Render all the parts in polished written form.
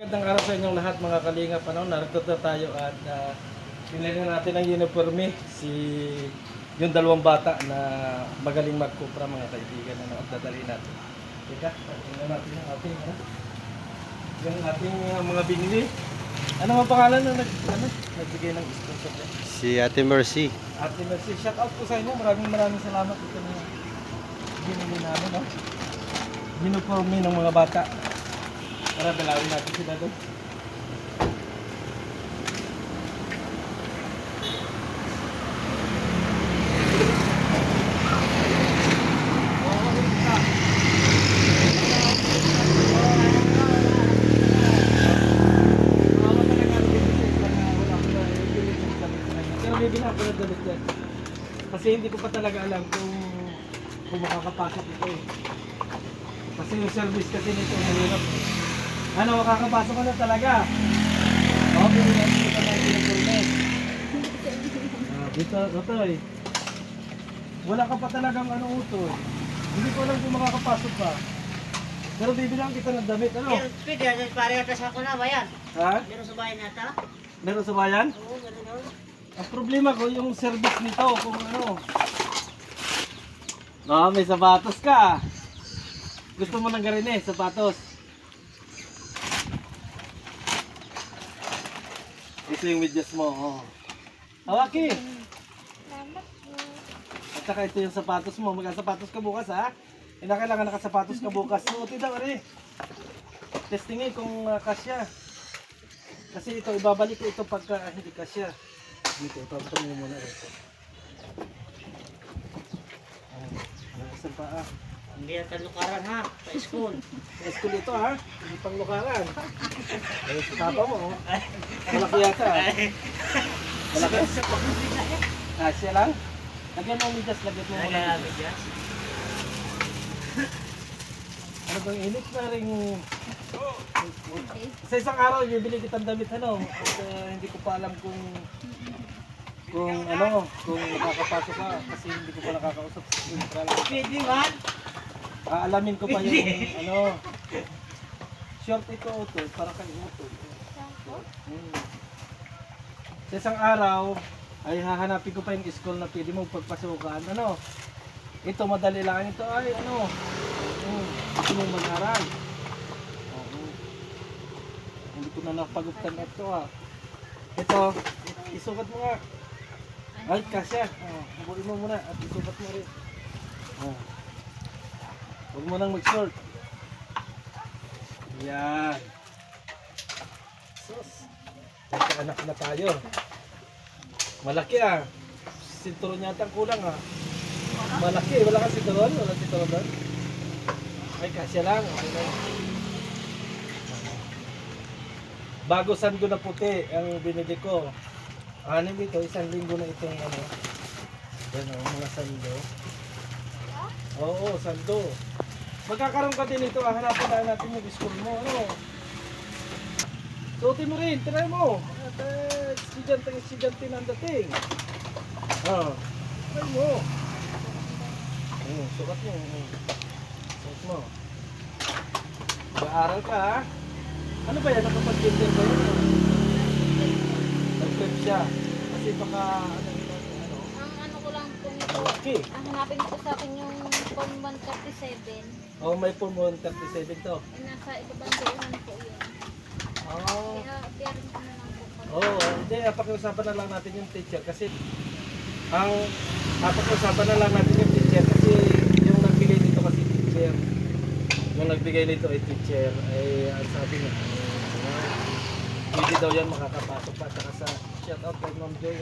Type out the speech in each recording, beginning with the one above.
Magandang araw sa inyong lahat mga kalingap. Narito na tayo at pinili natin ang uniforme yung dalawang bata na magaling magkupra mga kaibigan at dadalhin natin. Teka, tingnan natin yung ating mga binili. Ano ang pangalan na nagbigay ng sponsor niya? Si Ate Mercy. Ate Mercy, shout out po sa inyo. Maraming salamat ito na binili namin. Uniforme ng mga bata. Para dalawin natin sila doon. Bibilang ko na dalit yan. Kasi hindi ko pa talaga alam kung makakapasok ito eh. Kasi yung service kasi nito mahirap eh. Ano, makakapasok ka na talaga? Okay, binigyan ko na yung uniforme. Dito, Utoy. Wala ka pa talagang Utoy. Hindi ko alam kung makakapasok pa. Pero bibilang kita ng damit, ano? Pwede, pare-atas ako na ba yan? Ha? Meron sa bayan nata? Meron sa bayan? Oo, meron. Ang problema ko yung service nito kung ano. May sapatos ka. Gusto mo ng ganun sapatos. Ito yung medyas mo. Hawaki. At saka ito yung sapatos mo. Magkasapatos ka bukas ha. Kailangan nakasapatos ka bukas. Suotin daw rin. Testingin kung kasya. Kasi ito ibabalik ko ito pagka hindi kasya. Dito, ipapatong mo muna ito. Isang paa. Hindi yan talukaran ha, sa school. Sa school ito ha, hindi pang lukaran. Ay, sa tapa mo. Malaki yata. Malaki? Siya lang? Lagyan mo midas, lagyan mo muna. Nagagamit yan. Ano bang init na rin? Sa isang araw, bibili kitang damit at hindi ko pa alam kung makakapasok ka kasi hindi ko pa nakakausap sa central. Pwede man. Alamin ko pa yung short ito para kay Uto. Sa isang araw ay hahanapin ko pa yung school na pwede mo pagpasukan. Ito madali lang ito ay gusto mong mag-aral. Hindi ko na napaguptan ito Ito, isukat mo nga. Ay, kasya. Buuin mo muna at isukat mo rin. Huwag mo nang mag-short. Yan. Sus. Anak na tayo. Malaki Sinturon yata ang kulang Malaki. Wala kang sinturon? Wala sinturon doon? Ay, kasya lang. Okay na. Bago sando na puti ang binili ko. Anim ito, 1 linggo na itong yan mga sando. Oo, sando. Magkakaroon ka din ito, hanapin na natin yung school mo. Suotin mo rin, try mo. At estudyante ng dating. Try mo. Sukat mo. Sukat mo. Mag-aaral ka Ano ba yan? Nakapag-gender ba yun? Nag-prep siya. Kasi baka Ang ko lang po nito, okay. ang hanapin ko sa akin yung Form 137. May Form 137 to. Nasa ibabang doon po yun. Kaya tiyarin ko na lang po. Hindi. Pakiusapan na lang natin yung teacher kasi pakiusapan na lang natin yung teacher kasi yung nagbigay nito kasi teacher. Yung nagbigay nito ay teacher. Ang sabi niya, pwede daw yan makakapasok pa. Saka sa shout out kay Ma'am Joy,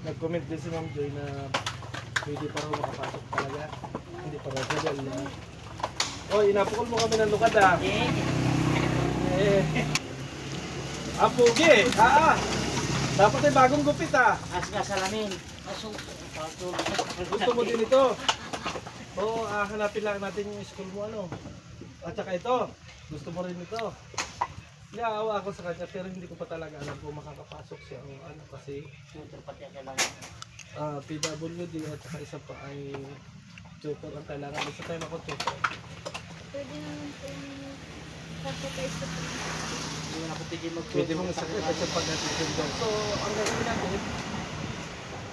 nag-comment din si Ma'am Joy na pwede pa raw makapasok talaga. Hindi pa raw dahil inapukol mo kami ng lukad Pugi! Dapat ay bagong gupit As ka salamin. Gusto mo din ito? Hanapin lang natin yung school mo At saka ito, gusto mo rin ito. Naawa ako sa kanya pero hindi ko pa talaga alam kung makakapasok siya kasi Tutor pati ang kailangan. PWD at saka isa pa ay tutor ang kailangan. Isa tayo ako tutor. Pwede naman po yung face to face. Pwede Pwede mong sacrifice ang pag-attitude doon. So, ang gagawin natin,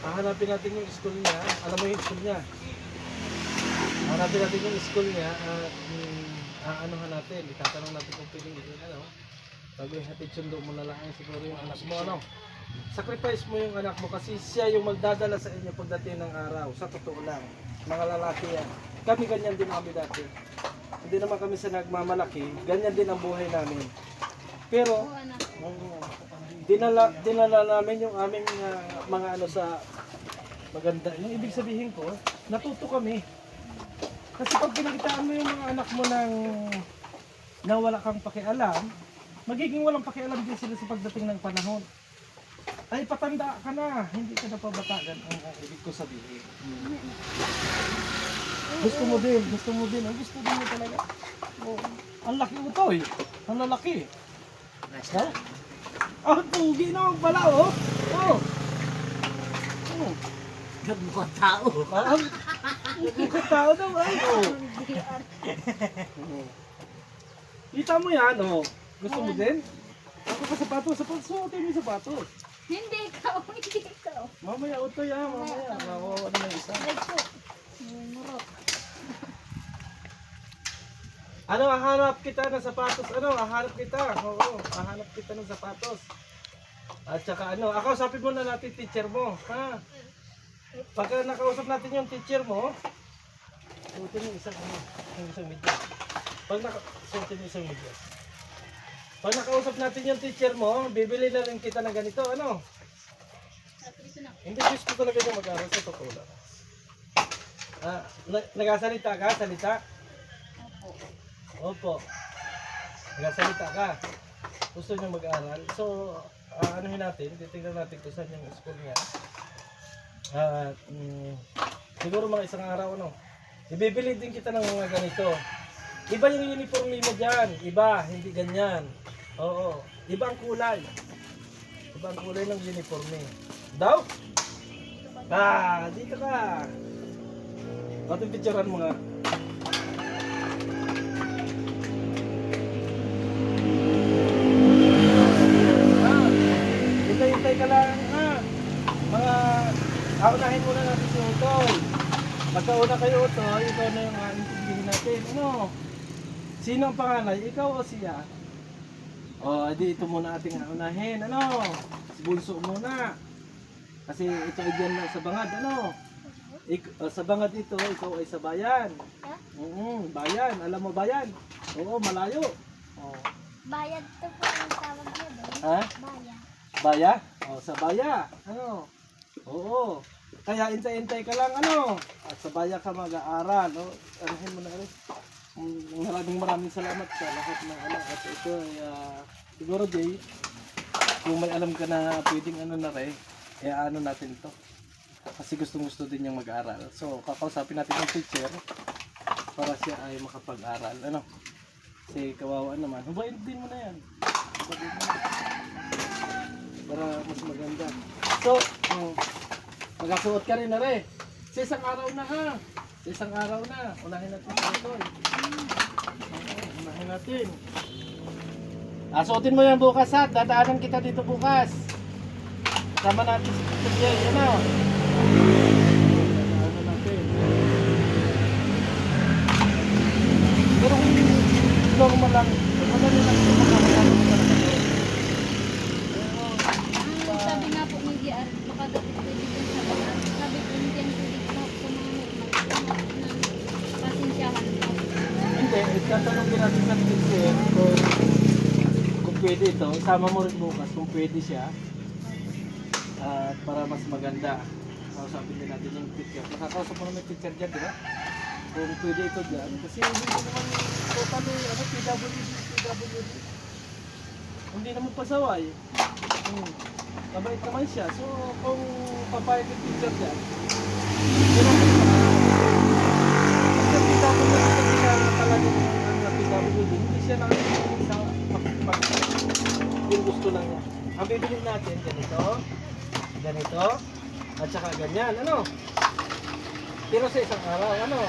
hahanapin natin yung school niya. Alam mo yung school niya. Hahanapin natin yung school niya at aanohan natin. Itatanong natin kung pwedeng ano. Pag-i hatid sundo mo na lang siguro yung anak mo. Ano? Sacrifice mo yung anak mo kasi siya yung magdadala sa inyo pagdating ng araw. Sa totoo lang. Mga lalaki yan. Kami ganyan din kami dati. Hindi naman kami sa nagmamalaki. Ganyan din ang buhay namin. Pero, Oo, anak. dinala namin yung aming mga ano sa maganda. Yung ibig sabihin ko, natuto kami. Kasi pag pinakitaan mo yung mga anak mo na wala kang pakialam, magiging walang pakialam din sila sa pagdating ng panahon. Ay, patanda ka na, hindi ka na pabatagan ang ibig ko sabihin. Gusto mo din, ang gusto din mo talaga. Oh, ang laki mo to eh, ang lalaki. Nice Ha? Ah, pugi naman pala oh. Oh. Oh. Nagmukhang tao. Ah, ang tao daw ay. Oh. Oh. Kita mo yan oh. Gusto mo din? Ako ka sapatos, suotin mo yung sapatos. Hindi ikaw, hindi ikaw. Mamaya utoy ah, mamaya. Mawawa na yung isa. Like po. Murot. Ano, hahanap kita ng sapatos. Ano, hahanap kita. Oo, hahanap kita ng sapatos. At saka ano, kausapin mo na natin teacher mo. Ha? Pagka nakausap natin yung teacher mo, suotin mo isang medyas. Suotin mo isang medyas. Pag nakausap natin yung teacher mo, bibili na rin kita ng ganito. Ano? Hindi gusto talaga niya mag-aral sa totoo lang. Nagasalita ka? Salita? Opo. Nagasalita ka. Gusto niya mag-aral. So, anuhin natin, titignan natin kung saan yung school niya. At siguro mga isang araw, ano, ibibili din kita ng mga ganito. Iba yung uniform mo dyan. Iba, hindi ganyan. Oo. Iba ang kulay. Iba ang kulay ng uniform eh. Daw? Dito ka. Pati picturean mo nga. Hintay ka lang ha. Aunahin muna natin si Utoy. Pagkauna kayo Utoy, ikaw na yung intindihin natin. Ano? Sino ang panganay? Ikaw o siya? Edi ito muna ating aunahin. Ano? Si Bunso muna. Kasi ito ay dyan lang sa bangad. Ano? Sa bangad ito, ikaw ay sa bayan. Bayan. Alam mo bayan? Oo, malayo. Bayad to po ang tawag niya ba? Ha? Bayad. Baya? Sa baya. Ano? Oo. Kaya intay-intay ka lang ano. At sa baya ka mag-aaral. Anuhin mo na rin. Maraming salamat sa lahat ng anak. At ito ay siguro Jay, kung may alam ka na pwedeng ano na rin, ano natin ito. Kasi gustong-gusto din niyang mag-aaral. So kakausapin natin yung teacher para siya ay makapag-aral. Ano? Kasi kawawa naman. Hubayin din mo na yan. Hubayin mo na. Para mas maganda. So, magkasuot ka rin na rin. Sa isang araw na ha. Sa isang araw na. Unahin natin ito. Unahin natin. Suotin mo yan bukas ha. Dadaanan kita dito bukas. Sama natin si Tito Jay. Ano? Dadaanan natin. Pero kung normal lang. Madali lang ito makakasama ko talaga doon. Sabi nga po ng DR, baka dapat pwede dun sa bayan. Sabi po hindi yan pwede po sa mga pasensyahan po. Hindi, itatanong din natin sa teacher kung pwede ito. Sama mo rin bukas kung pwede siya. At para mas maganda. Kausapin din natin yung teacher. Nakakausap mo naman yung teacher dyan, di ba? Kung pwede ito dyan. Kasi hindi naman totally, PWD. Hindi naman pasaway. Mabait naman siya. So, kung papayag yung teacher dyan, yun ang kasi PWD na talaga yung PWD, hindi siya nakikinig sa yung gusto lang niya. Ang bibilin natin, ganito, at saka ganyan, ano? Pero sa isang araw, ano?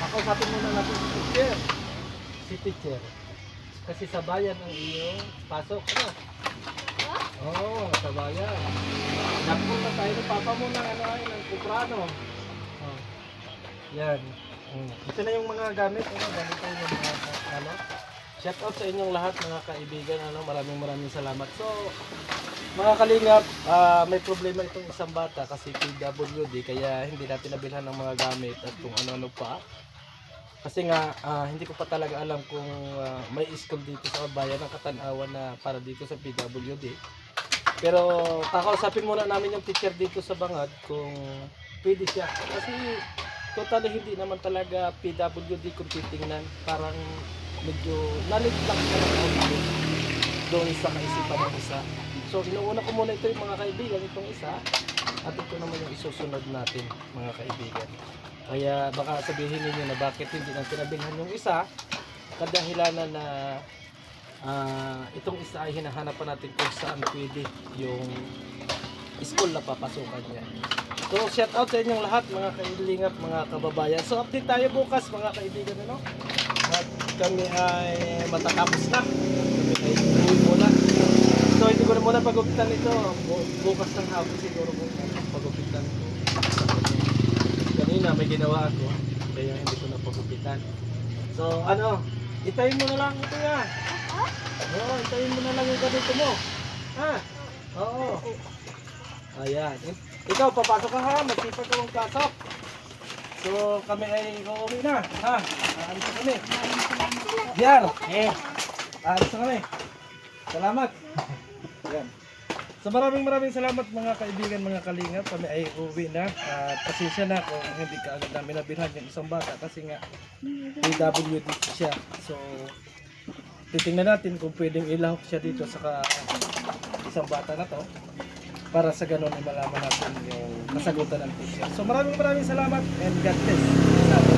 Kausapin muna natin si teacher. Kasi sa bayan ang iyong pasok, ano? Oo, sa bayan. Nagpunta tayo ng papa mo ng ano ay, ng kuprano. Oh. Yan. Ito na yung mga gamit. Ano, gamit tayo yung mga ano. Shout out sa inyong lahat mga kaibigan. Ano, maraming salamat. So, mga kalingap, may problema itong isang bata kasi PWD kaya hindi natin nabilhan ng mga gamit at kung ano-ano pa. Kasi nga, hindi ko pa talaga alam kung may school dito sa bayan ng Katanawan na para dito sa PWD. Pero kakausapin muna namin yung teacher dito sa Bangad kung pwede siya. Kasi totally hindi naman talaga PWD kung titingnan. Parang medyo nalitlak ka lang doon sa kaisipan ng isa. So inuuna ko muna ito yung mga kaibigan, itong isa. At ito naman yung isusunod natin mga kaibigan. Kaya baka sabihin niyo na bakit hindi nang pinabilhan yung isa. Kadahilanan na itong isa ay hinahanap pa natin kung saan pwede yung school na papasukan niya. So shout out sa inyong lahat mga kailingap, mga kababayan. So update tayo bukas mga kaibigan, ano? At kami ay matatapos na. Kami ay uwi muna. So hindi ko na muna pagupitan ito. Bukas ng hapon siguro kung pagupitan ko. Kanina may ginawa ako kaya hindi ko na pagupitan. So ano, itayin mo na lang ito ya. Oo, itayin mo na lang yung ganito mo. Ha? Oo. Ayan. Ikaw, papasok ka ha. Magsipag ka mong pasok. So, kami ay uuwi na. Ha? Aalis na kami. Diyan. Aalis na kami. Salamat. Ayan. So, maraming salamat mga kaibigan, mga kalingap. Kami ay uuwi na. At pasensya na kung hindi ka agad namin nabilhan yung isang bata kasi nga PWD siya. So, titingnan natin kung pwedeng ilahok siya dito sa isang bata na to para sa ganun ay malaman natin yung kasagutan ng teacher. So maraming salamat and God bless.